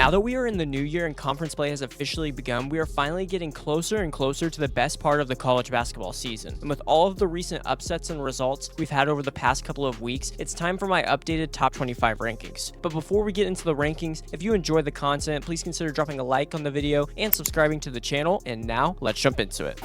Now that we are in the new year and conference play has officially begun, we are finally getting closer and closer to the best part of the college basketball season. And with all of the recent upsets and results we've had over the past couple of weeks, it's time for my updated top 25 rankings. But before we get into the rankings, if you enjoy the content, please consider dropping a like on the video and subscribing to the channel. And now, let's jump into it.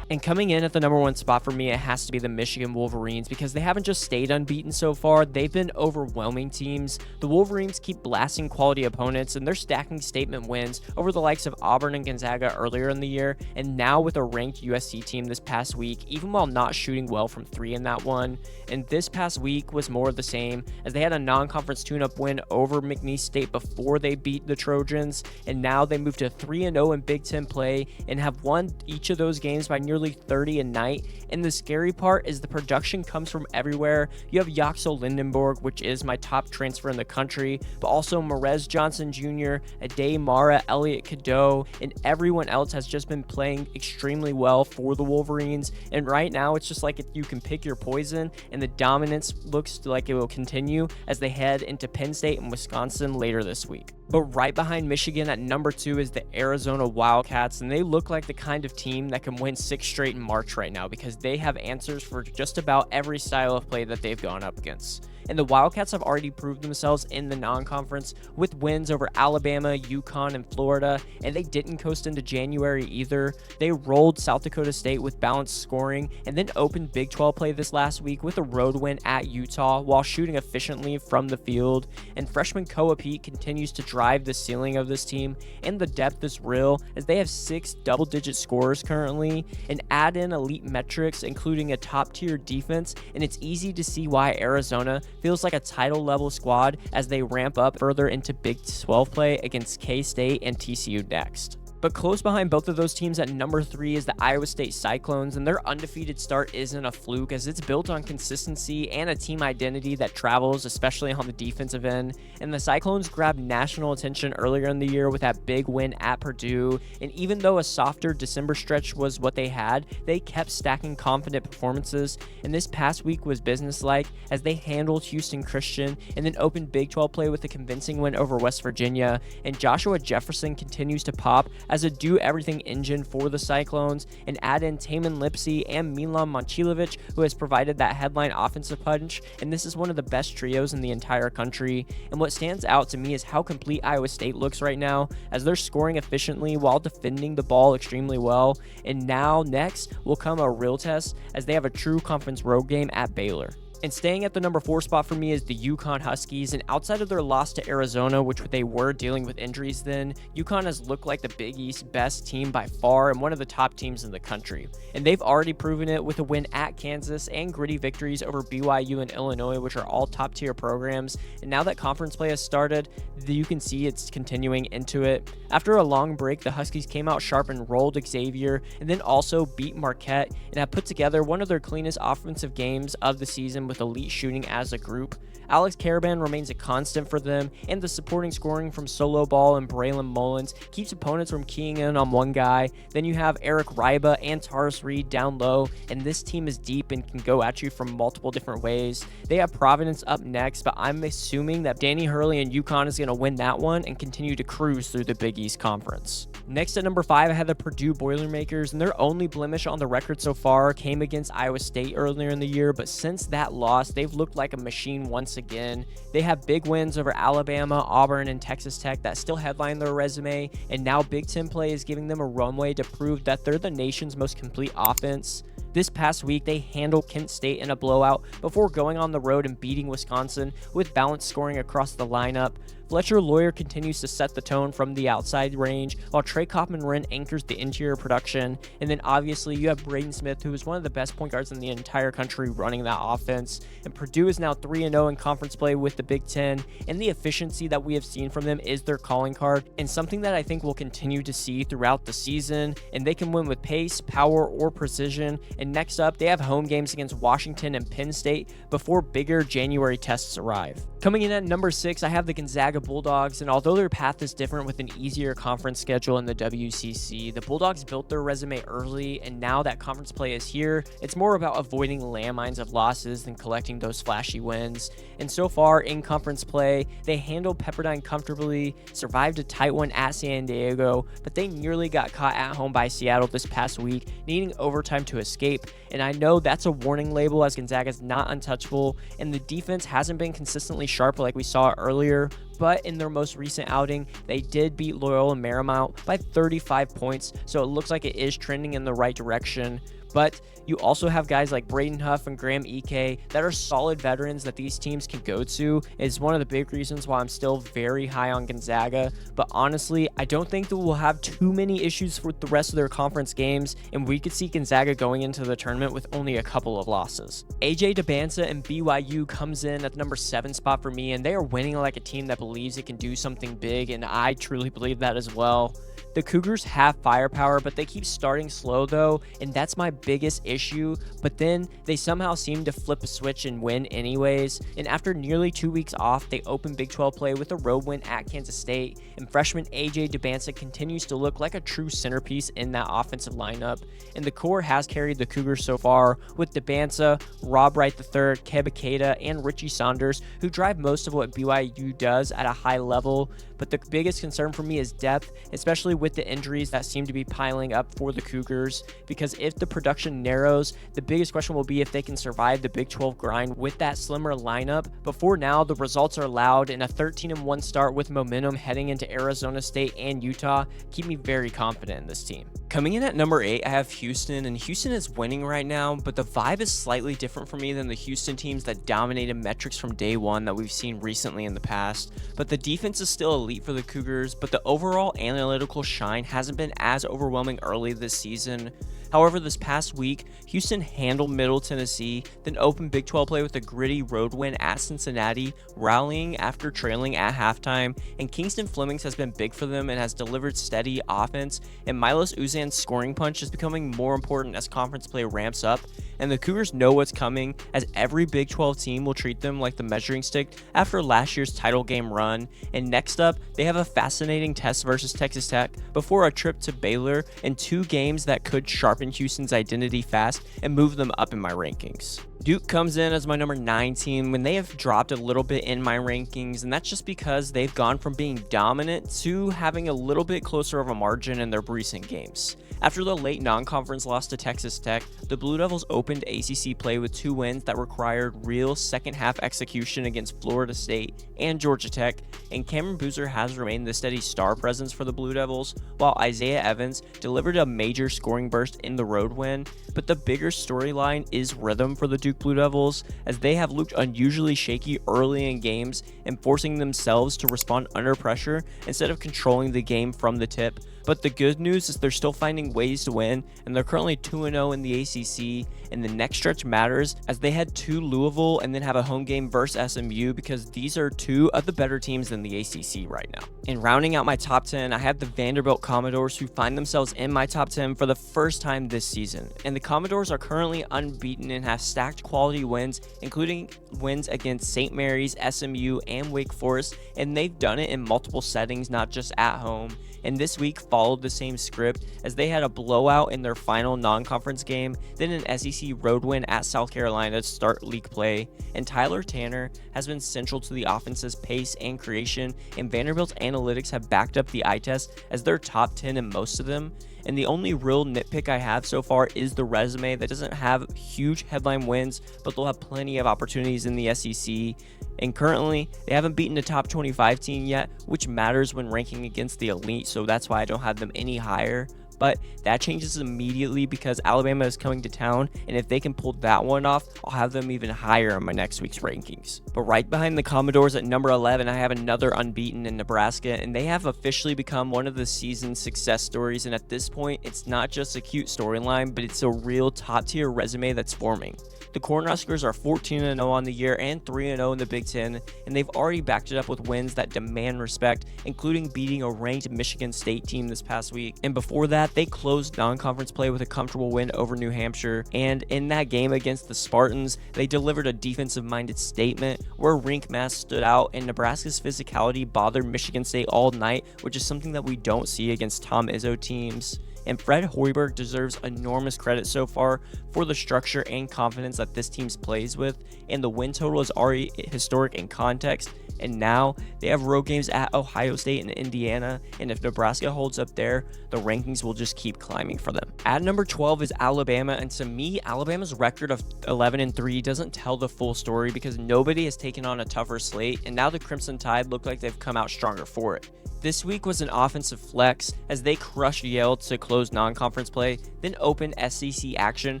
And coming in at the number one spot for me, it has to be the Michigan Wolverines, because they haven't just stayed unbeaten so far, they've been overwhelming teams. The Wolverines keep blasting quality opponents, and they're stacking statement wins over the likes of Auburn and Gonzaga earlier in the year, and now with a ranked USC team this past week, even while not shooting well from three in that one. And this past week was more of the same, as they had a non-conference tune-up win over McNeese State before they beat the Trojans, and now they moved to 3-0 in Big Ten play and have won each of those games by nearly 30 a night. And the scary part is the production comes from everywhere. You have Yaxel Lindenborg, which is my top transfer in the country, but also Marez Johnson Jr., Ade Mara, Elliot Cadeau, and everyone else has just been playing extremely well for the Wolverines. And right now, it's just like if you can pick your poison, and the dominance looks like it will continue as they head into Penn State and Wisconsin later this week. But right behind Michigan at number 2 is the Arizona Wildcats, and they look like the kind of team that can win 6 straight in March right now, because they have answers for just about every style of play that they've gone up against. And the Wildcats have already proved themselves in the non-conference with wins over Alabama, UConn, and Florida, and they didn't coast into January either. They rolled South Dakota State with balanced scoring, and then opened Big 12 play this last week with a road win at Utah while shooting efficiently from the field. And freshman Koa Pete continues to drive the ceiling of this team, and the depth is real, as they have 6 double-digit scorers currently, and add in elite metrics including a top-tier defense, and it's easy to see why Arizona feels like a title-level squad as they ramp up further into Big 12 play against K-State and TCU next. But close behind both of those teams at number 3 is the Iowa State Cyclones, and their undefeated start isn't a fluke, as it's built on consistency and a team identity that travels, especially on the defensive end. And the Cyclones grabbed national attention earlier in the year with that big win at Purdue, and even though a softer December stretch was what they had, they kept stacking confident performances, and this past week was businesslike as they handled Houston Christian and then opened Big 12 play with a convincing win over West Virginia. And Joshua Jefferson continues to pop as a do-everything engine for the Cyclones, and add in Taman Lipsey and Milan Momcilovic, who has provided that headline offensive punch, and this is one of the best trios in the entire country. And what stands out to me is how complete Iowa State looks right now, as they're scoring efficiently while defending the ball extremely well. And now next will come a real test, as they have a true conference road game at Baylor. And staying at the number 4 spot for me is the UConn Huskies, and outside of their loss to Arizona, which they were dealing with injuries then, UConn has looked like the Big East's best team by far and one of the top teams in the country. And they've already proven it with a win at Kansas and gritty victories over BYU and Illinois, which are all top tier programs. And now that conference play has started, you can see it's continuing into it. After a long break, the Huskies came out sharp and rolled Xavier, and then also beat Marquette, and have put together one of their cleanest offensive games of the season with elite shooting as a group. Alex Caravan remains a constant for them, and the supporting scoring from Solo Ball and Braylon Mullins keeps opponents from keying in on one guy. Then you have Eric Ryba and Taurus Reed down low, and this team is deep and can go at you from multiple different ways. They have Providence up next, but I'm assuming that Danny Hurley and UConn is going to win that one and continue to cruise through the Big East Conference. Next at number 5, I had the Purdue Boilermakers, and their only blemish on the record so far came against Iowa State earlier in the year, but since that loss, they've looked like a machine once again. They have big wins over Alabama, Auburn, and Texas Tech that still headline their resume, and now Big Ten play is giving them a runway to prove that they're the nation's most complete offense. This past week, they handled Kent State in a blowout before going on the road and beating Wisconsin with balanced scoring across the lineup. Fletcher Lawyer continues to set the tone from the outside range, while Trey Kaufman-Wren anchors the interior production. And then obviously you have Braden Smith, who is one of the best point guards in the entire country running that offense. And Purdue is now 3-0 in conference play with the Big Ten, and the efficiency that we have seen from them is their calling card, and something that I think we'll continue to see throughout the season. And they can win with pace, power, or precision. And And next up, they have home games against Washington and Penn State before bigger January tests arrive. Coming in at number 6, I have the Gonzaga Bulldogs, and although their path is different with an easier conference schedule in the WCC, the Bulldogs built their resume early, and now that conference play is here, it's more about avoiding landmines of losses than collecting those flashy wins. And so far in conference play, they handled Pepperdine comfortably, survived a tight one at San Diego, but they nearly got caught at home by Seattle this past week, needing overtime to escape. And I know that's a warning label, as Gonzaga's not untouchable, and the defense hasn't been consistently sharp like we saw earlier, but in their most recent outing, they did beat Loyola Marymount by 35 points, so it looks like it is trending in the right direction. But you also have guys like Braden Huff and Graham Ike that are solid veterans that these teams can go to. It's one of the big reasons why I'm still very high on Gonzaga. But honestly, I don't think that we'll have too many issues with the rest of their conference games, and we could see Gonzaga going into the tournament with only a couple of losses. AJ DeBanza and BYU comes in at the number 7 spot for me, and they are winning like a team that believes it can do something big, and I truly believe that as well. The Cougars have firepower, but they keep starting slow though, and that's my biggest issue. But then they somehow seem to flip a switch and win anyways. And after nearly 2 weeks off, they open Big 12 play with a road win at Kansas State, and freshman AJ DeBanza continues to look like a true centerpiece in that offensive lineup. And the core has carried the Cougars so far, with DeBanza, Rob Wright III, Keba Keita, and Richie Saunders, who drive most of what BYU does at a high level. But the biggest concern for me is depth, especially with the injuries that seem to be piling up for the Cougars, because if the production narrows, the biggest question will be if they can survive the Big 12 grind with that slimmer lineup. But for now, the results are loud, and a 13-1 start with momentum heading into Arizona State and Utah keep me very confident in this team. Coming in at number 8, I have Houston, and Houston is winning right now, but the vibe is slightly different for me than the Houston teams that dominated metrics from day one that we've seen recently in the past. But the defense is still elite for the Cougars, but the overall analytical shine hasn't been as overwhelming early this season. However, this past week, Houston handled Middle Tennessee, then opened Big 12 play with a gritty road win at Cincinnati, rallying after trailing at halftime, and Kingston Flemings has been big for them and has delivered steady offense, and Milos Uzan's scoring punch is becoming more important as conference play ramps up, and the Cougars know what's coming, as every Big 12 team will treat them like the measuring stick after last year's title game run. And next up, they have a fascinating test versus Texas Tech before a trip to Baylor, and 2 games that could sharpen Houston's identity fast and move them up in my rankings. Duke comes in as my number 9 team when they have dropped a little bit in my rankings, and that's just because they've gone from being dominant to having a little bit closer of a margin in their recent games. After the late non-conference loss to Texas Tech, the Blue Devils opened ACC play with 2 wins that required real second-half execution against Florida State and Georgia Tech, and Cameron Boozer has remained the steady star presence for the Blue Devils, while Isaiah Evans delivered a major scoring burst in the road win. But the bigger storyline is rhythm for the Duke Blue Devils, as they have looked unusually shaky early in games and forcing themselves to respond under pressure instead of controlling the game from the tip. But the good news is they're still finding ways to win, and they're currently 2-0 in the ACC, and the next stretch matters as they head to Louisville and then have a home game versus SMU, because these are 2 of the better teams in the ACC right now. And rounding out my top 10, I have the Vanderbilt Commodores, who find themselves in my top 10 for the first time this season. And the Commodores are currently unbeaten and have stacked quality wins, including wins against St. Mary's, SMU, and Wake Forest, and they've done it in multiple settings, not just at home. And this week followed the same script, as they had a blowout in their final non-conference game, then an SEC road win at South Carolina to start league play. And Tyler Tanner has been central to the offense's pace and creation, and Vanderbilt's analytics have backed up the eye test as they're top 10 in most of them. And the only real nitpick I have so far is the resume that doesn't have huge headline wins, but they'll have plenty of opportunities in the SEC. And currently, they haven't beaten a top 25 team yet, which matters when ranking against the elite, so that's why I don't have them any higher. But that changes immediately because Alabama is coming to town, and if they can pull that one off, I'll have them even higher in my next week's rankings. But right behind the Commodores at number 11, I have another unbeaten in Nebraska, and they have officially become one of the season's success stories, and at this point, it's not just a cute storyline, but it's a real top-tier resume that's forming. The Cornhuskers are 14-0 on the year and 3-0 in the Big Ten, and they've already backed it up with wins that demand respect, including beating a ranked Michigan State team this past week. And before that, that, they closed non-conference play with a comfortable win over New Hampshire, and in that game against the Spartans, they delivered a defensive-minded statement where rink mass stood out and Nebraska's physicality bothered Michigan State all night, which is something that we don't see against Tom Izzo teams. And Fred Hoiberg deserves enormous credit so far for the structure and confidence that this team plays with, and the win total is already historic in context, and now they have road games at Ohio State and Indiana, and if Nebraska holds up there, the rankings will just keep climbing for them. At number 12 is Alabama, and to me, Alabama's record of 11-3 doesn't tell the full story because nobody has taken on a tougher slate, and now the Crimson Tide look like they've come out stronger for it. This week was an offensive flex as they crushed Yale to close non-conference play, then opened SEC action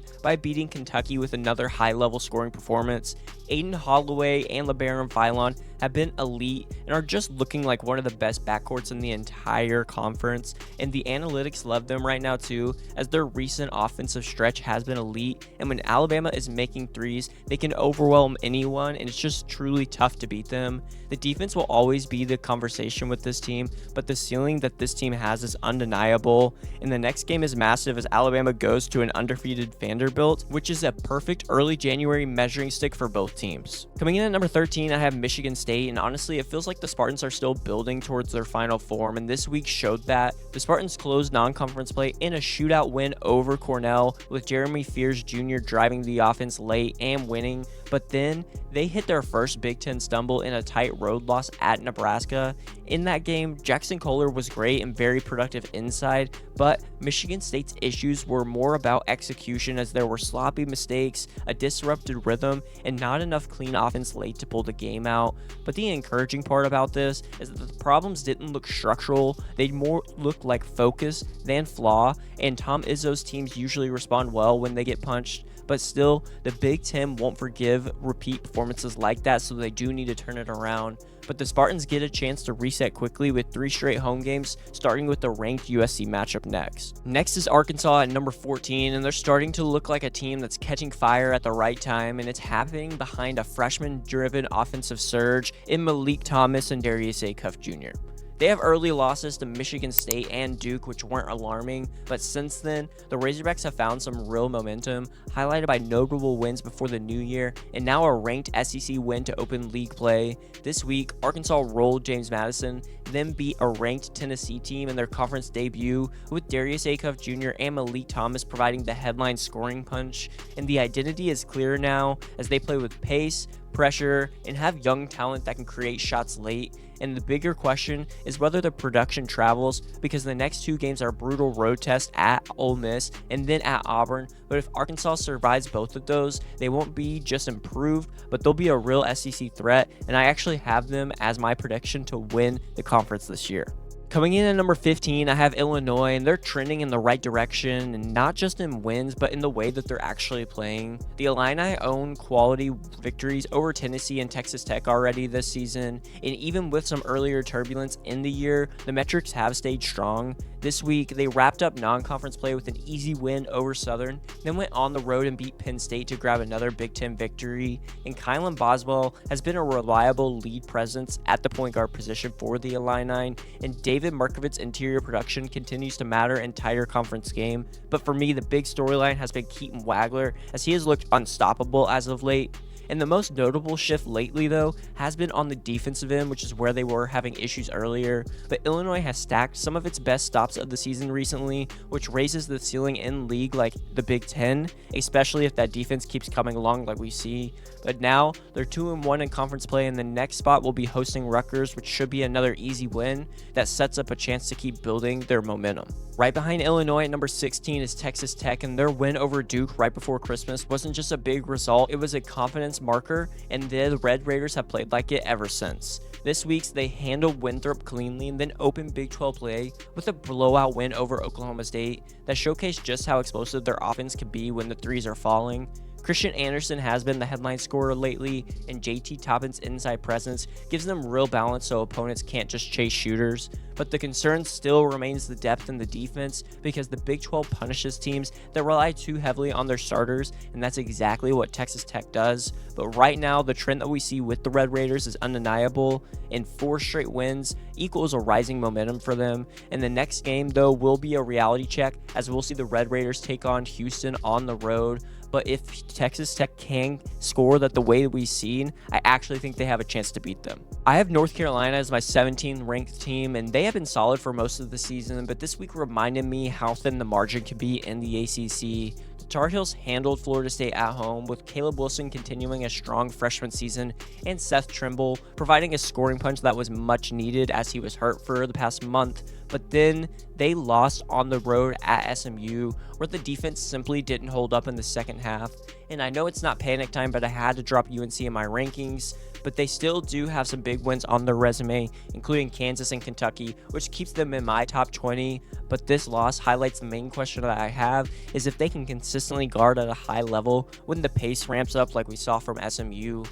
by beating Kentucky with another high-level scoring performance. Aiden Holloway and LeBaron Philon have been elite and are just looking like one of the best backcourts in the entire conference, and the analytics love them right now too, as their recent offensive stretch has been elite, and when Alabama is making threes, they can overwhelm anyone, and it's just truly tough to beat them. The defense will always be the conversation with this team, but the ceiling that this team has is undeniable, and the next game is massive as Alabama goes to an undefeated Vanderbilt, which is a perfect early January measuring stick for both teams. Coming in at number 13, I have Michigan State, and honestly, it feels like the Spartans are still building towards their final form, and this week showed that. The Spartans closed non-conference play in a shootout win over Cornell, with Jeremy Fears Jr. driving the offense late and winning, but then they hit their first Big Ten stumble in a tight road loss at Nebraska. In that game, Jackson Kohler was great and very productive inside, but Michigan State's issues were more about execution as there were sloppy mistakes, a disrupted rhythm, and not enough clean offense late to pull the game out. But the encouraging part about this is that the problems didn't look structural, they more looked like focus than flaw, and Tom Izzo's teams usually respond well when they get punched. But still, the Big Ten won't forgive repeat performances like that, so they do need to turn it around. But the Spartans get a chance to reset quickly with 3 straight home games, starting with the ranked USC matchup next. Next is Arkansas at number 14, and they're starting to look like a team that's catching fire at the right time, and it's happening behind a freshman-driven offensive surge in Malik Thomas and Darius Acuff Jr. They have early losses to Michigan State and Duke, which weren't alarming, but since then, the Razorbacks have found some real momentum, highlighted by notable wins before the new year, and now a ranked SEC win to open league play. This week, Arkansas rolled James Madison, then beat a ranked Tennessee team in their conference debut, with Darius Acuff Jr. and Malik Thomas providing the headline scoring punch, and the identity is clear now as they play with pace, pressure, and have young talent that can create shots late. And the bigger question is whether the production travels, because the next 2 games are brutal road tests at Ole Miss and then at Auburn. But if Arkansas survives both of those, they won't be just improved, but they'll be a real SEC threat, and I actually have them as my prediction to win the conference this year. Coming in at number 15, I have Illinois, and they're trending in the right direction, and not just in wins, but in the way that they're actually playing. The Illini own quality victories over Tennessee and Texas Tech already this season, and even with some earlier turbulence in the year, the metrics have stayed strong. This week, they wrapped up non-conference play with an easy win over Southern, then went on the road and beat Penn State to grab another Big Ten victory, and Kylan Boswell has been a reliable lead presence at the point guard position for the Illini, and David Markovitz's interior production continues to matter in tighter conference game. But for me, the big storyline has been Keaton Wagler, as he has looked unstoppable as of late. And the most notable shift lately, though, has been on the defensive end, which is where they were having issues earlier. But Illinois has stacked some of its best stops of the season recently, which raises the ceiling in league like the Big Ten, especially if that defense keeps coming along like we see. But now, they're 2-1 in conference play, and the next spot will be hosting Rutgers, which should be another easy win that sets up a chance to keep building their momentum. Right behind Illinois at number 16 is Texas Tech, and their win over Duke right before Christmas wasn't just a big result, it was a confidence marker, and the Red Raiders have played like it ever since. This week, they handled Winthrop cleanly and then opened Big 12 play with a blowout win over Oklahoma State that showcased just how explosive their offense can be when the threes are falling. Christian Anderson has been the headline scorer lately, and JT Toppin's inside presence gives them real balance so opponents can't just chase shooters. But the concern still remains the depth in the defense because the Big 12 punishes teams that rely too heavily on their starters, and that's exactly what Texas Tech does. But right now, the trend that we see with the Red Raiders is undeniable, and 4 straight wins equals a rising momentum for them. And the next game, though, will be a reality check as we'll see the Red Raiders take on Houston on the road. But if Texas Tech can score that the way that we've seen, I actually think they have a chance to beat them. I have North Carolina as my 17th ranked team, and they have been solid for most of the season, but this week reminded me how thin the margin can be in the ACC. The Tar Heels handled Florida State at home, with Caleb Wilson continuing a strong freshman season and Seth Trimble providing a scoring punch that was much needed as he was hurt for the past month. But then they lost on the road at SMU, where the defense simply didn't hold up in the second half. And I know it's not panic time, but I had to drop UNC in my rankings. But they still do have some big wins on their resume, including Kansas and Kentucky, which keeps them in my top 20. But this loss highlights the main question that I have, is if they can consistently guard at a high level when the pace ramps up like we saw from SMU.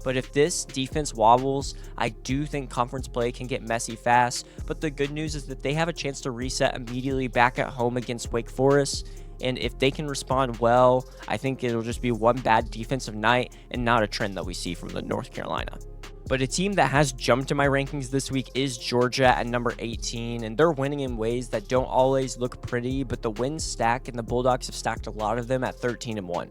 But if this defense wobbles, I do think conference play can get messy fast. But the good news is that they have a chance to reset immediately back at home against Wake Forest. And if they can respond well, I think it'll just be one bad defensive night and not a trend that we see from the North Carolina. But a team that has jumped in my rankings this week is Georgia at number 18, and they're winning in ways that don't always look pretty, but the wins stack, and the Bulldogs have stacked a lot of them at 13-1.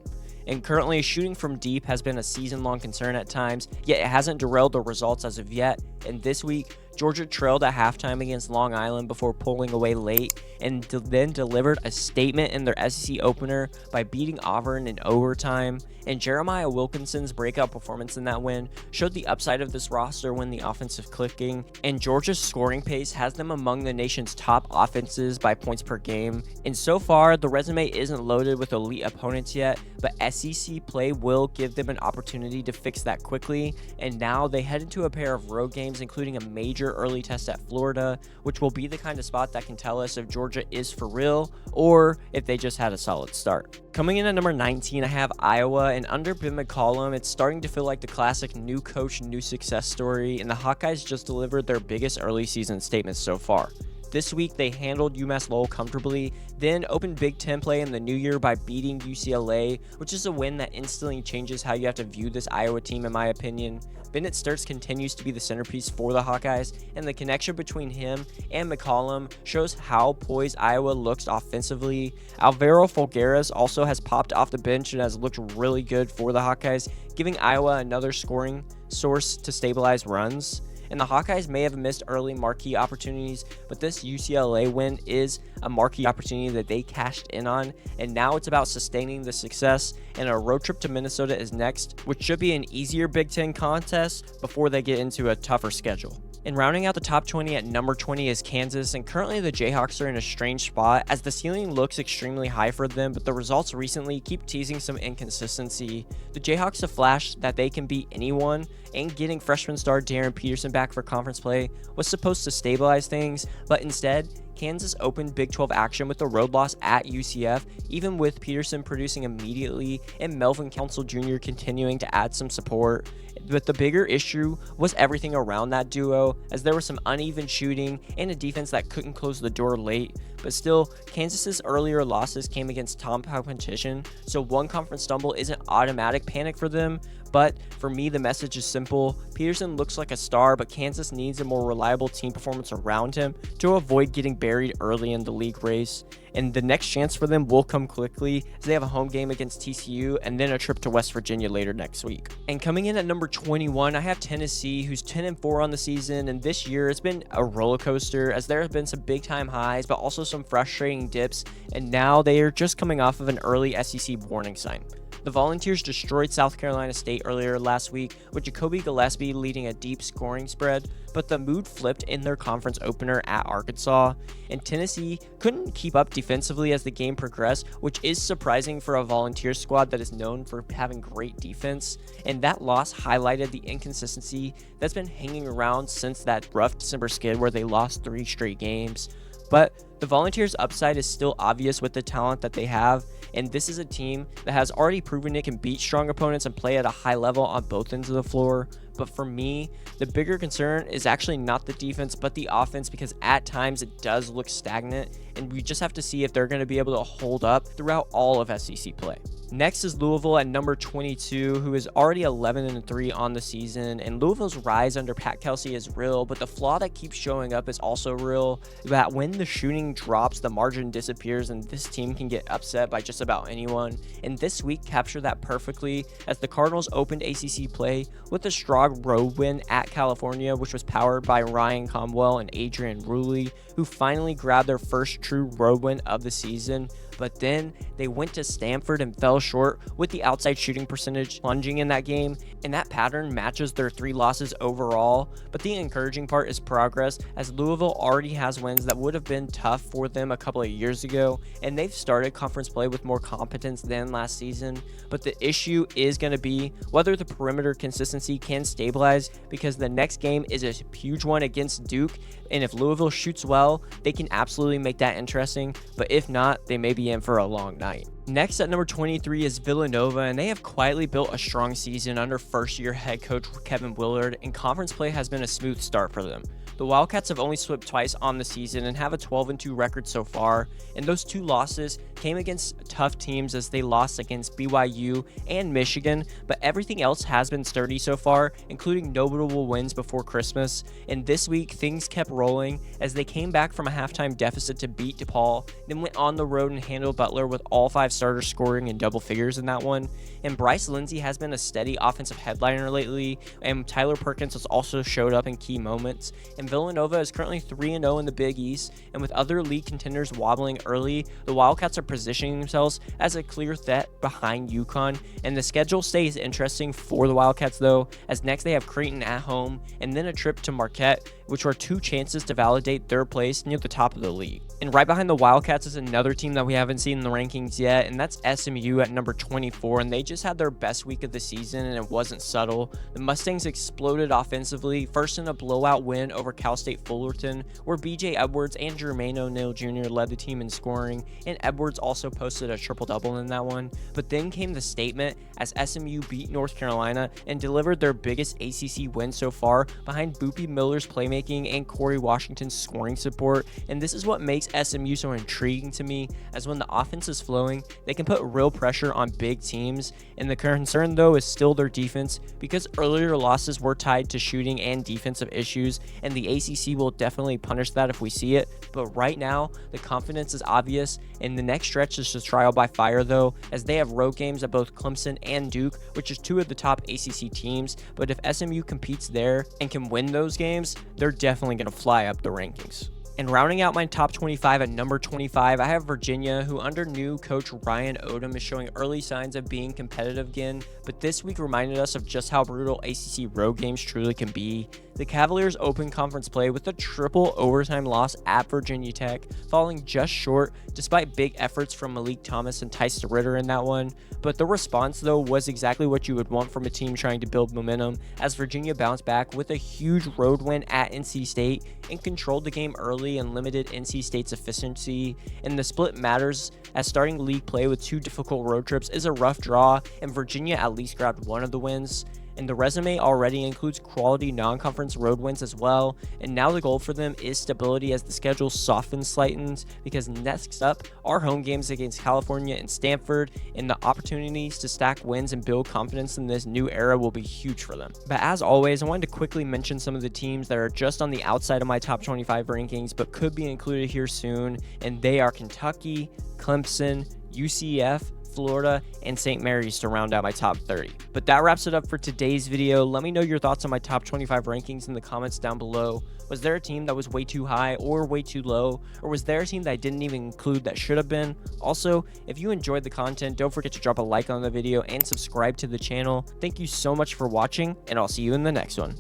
And currently, shooting from deep has been a season-long concern at times, yet it hasn't derailed the results as of yet. And this week, Georgia trailed at halftime against Long Island before pulling away late, and then delivered a statement in their SEC opener by beating Auburn in overtime. And Jeremiah Wilkinson's breakout performance in that win showed the upside of this roster when the offense is clicking. And Georgia's scoring pace has them among the nation's top offenses by points per game. And so far, the resume isn't loaded with elite opponents yet, but SEC play will give them an opportunity to fix that quickly. And now they head into a pair of road games, including a major early test at Florida, which will be the kind of spot that can tell us if Georgia is for real or if they just had a solid start. Coming in at number 19, I have Iowa, and under Ben McCollum, it's starting to feel like the classic new coach, new success story, and the Hawkeyes just delivered their biggest early season statements so far. This week, they handled UMass Lowell comfortably, then opened Big Ten play in the new year by beating UCLA, which is a win that instantly changes how you have to view this Iowa team, in my opinion. Bennett Sturts continues to be the centerpiece for the Hawkeyes, and the connection between him and McCollum shows how poised Iowa looks offensively. Alvaro Folgueras also has popped off the bench and has looked really good for the Hawkeyes, giving Iowa another scoring source to stabilize runs. And the Hawkeyes may have missed early marquee opportunities, but this UCLA win is a marquee opportunity that they cashed in on, and now it's about sustaining the success, and a road trip to Minnesota is next, which should be an easier Big Ten contest before they get into a tougher schedule. And rounding out the top 20 at number 20 is Kansas, and currently the Jayhawks are in a strange spot as the ceiling looks extremely high for them, but the results recently keep teasing some inconsistency. The Jayhawks have flashed that they can beat anyone, and getting freshman star Darren Peterson back for conference play was supposed to stabilize things, but instead, Kansas opened Big 12 action with a road loss at UCF, even with Peterson producing immediately and Melvin Council Jr. continuing to add some support. But the bigger issue was everything around that duo, as there was some uneven shooting and a defense that couldn't close the door late. But still, Kansas's earlier losses came against top competition, so one conference stumble isn't automatic panic for them. But for me, the message is simple. Peterson looks like a star, but Kansas needs a more reliable team performance around him to avoid getting buried early in the league race. And the next chance for them will come quickly, as they have a home game against TCU and then a trip to West Virginia later next week. And coming in at number 21, I have Tennessee, who's 10-4 on the season, and this year it's been a roller coaster, as there have been some big time highs, but also some frustrating dips, and now they are just coming off of an early SEC warning sign. The Volunteers destroyed South Carolina State earlier last week, with Jacoby Gillespie leading a deep scoring spread, but the mood flipped in their conference opener at Arkansas, and Tennessee couldn't keep up defensively as the game progressed, which is surprising for a Volunteer squad that is known for having great defense, and that loss highlighted the inconsistency that's been hanging around since that rough December skid where they lost 3 straight games. But the Volunteers' upside is still obvious with the talent that they have, and this is a team that has already proven it can beat strong opponents and play at a high level on both ends of the floor. But for me, the bigger concern is actually not the defense, but the offense, because at times it does look stagnant, and we just have to see if they're going to be able to hold up throughout all of SEC play. Next is Louisville at number 22, who is already 11-3 on the season, and Louisville's rise under Pat Kelsey is real, but the flaw that keeps showing up is also real, that when the shooting drops, the margin disappears, and this team can get upset by just about anyone. And this week captured that perfectly, as the Cardinals opened ACC play with a strong road win at California, which was powered by Ryan Comwell and Adrian Ruley, who finally grabbed their first true road win of the season. But then they went to Stanford and fell short, with the outside shooting percentage plunging in that game, and that pattern matches their 3 losses overall. But the encouraging part is progress, as Louisville already has wins that would have been tough for them a couple of years ago, and they've started conference play with more competence than last season. But the issue is going to be whether the perimeter consistency can stabilize, because the next game is a huge one against Duke, and if Louisville shoots well, they can absolutely make that interesting, but if not, they may be in for a long night. Next at number 23 is Villanova, and they have quietly built a strong season under first-year head coach Kevin Willard, and conference play has been a smooth start for them. The Wildcats have only swept twice on the season and have a 12-2 record so far, and those 2 losses came against tough teams, as they lost against BYU and Michigan, but everything else has been sturdy so far, including notable wins before Christmas. And this week, things kept rolling as they came back from a halftime deficit to beat DePaul, then went on the road and handled Butler with all 5 starters scoring in double figures in that one. And Bryce Lindsey has been a steady offensive headliner lately, and Tyler Perkins has also showed up in key moments. And Villanova is currently 3-0 in the Big East, and with other league contenders wobbling early, the Wildcats are positioning themselves as a clear threat behind UConn. And the schedule stays interesting for the Wildcats though, as next they have Creighton at home, and then a trip to Marquette, which are 2 chances to validate their place near the top of the league. And right behind the Wildcats is another team that we haven't seen in the rankings yet, and that's SMU at number 24, and they just had their best week of the season, and it wasn't subtle. The Mustangs exploded offensively, first in a blowout win over Cal State Fullerton, where BJ Edwards and Jermaine O'Neal Jr. led the team in scoring, and Edwards also posted a triple-double in that one. But then came the statement, as SMU beat North Carolina and delivered their biggest ACC win so far, behind Boopie Miller's playmaking and Corey Washington's scoring support. And this is what makes SMU so intriguing to me, as when the offense is flowing, they can put real pressure on big teams. And the concern though is still their defense, because earlier losses were tied to shooting and defensive issues, and the ACC will definitely punish that if we see it. But right now, the confidence is obvious, and the next stretch is just trial by fire though, as they have road games at both Clemson and Duke, which is 2 of the top ACC teams. But if SMU competes there and can win those games, they're definitely going to fly up the rankings. And rounding out my top 25 at number 25, I have Virginia, who under new coach Ryan Odom is showing early signs of being competitive again, but this week reminded us of just how brutal ACC road games truly can be. The Cavaliers opened conference play with a triple overtime loss at Virginia Tech, falling just short despite big efforts from Malik Thomas and Tyson Ritter in that one. But the response though was exactly what you would want from a team trying to build momentum, as Virginia bounced back with a huge road win at NC State and controlled the game early and limited NC State's efficiency. And the split matters, as starting league play with 2 difficult road trips is a rough draw, and Virginia at least grabbed one of the wins. And the resume already includes quality non-conference road wins as well, and now the goal for them is stability as the schedule softens slightly, because next up are home games against California and Stanford, and the opportunities to stack wins and build confidence in this new era will be huge for them. But as always, I wanted to quickly mention some of the teams that are just on the outside of my top 25 rankings but could be included here soon, and they are Kentucky, Clemson, UCF, Florida, and St. Mary's to round out my top 30. But that wraps it up for today's video. Let me know your thoughts on my top 25 rankings in the comments down below. Was there a team that was way too high or way too low? Or was there a team that I didn't even include that should have been? Also, if you enjoyed the content, don't forget to drop a like on the video and subscribe to the channel. Thank you so much for watching, and I'll see you in the next one.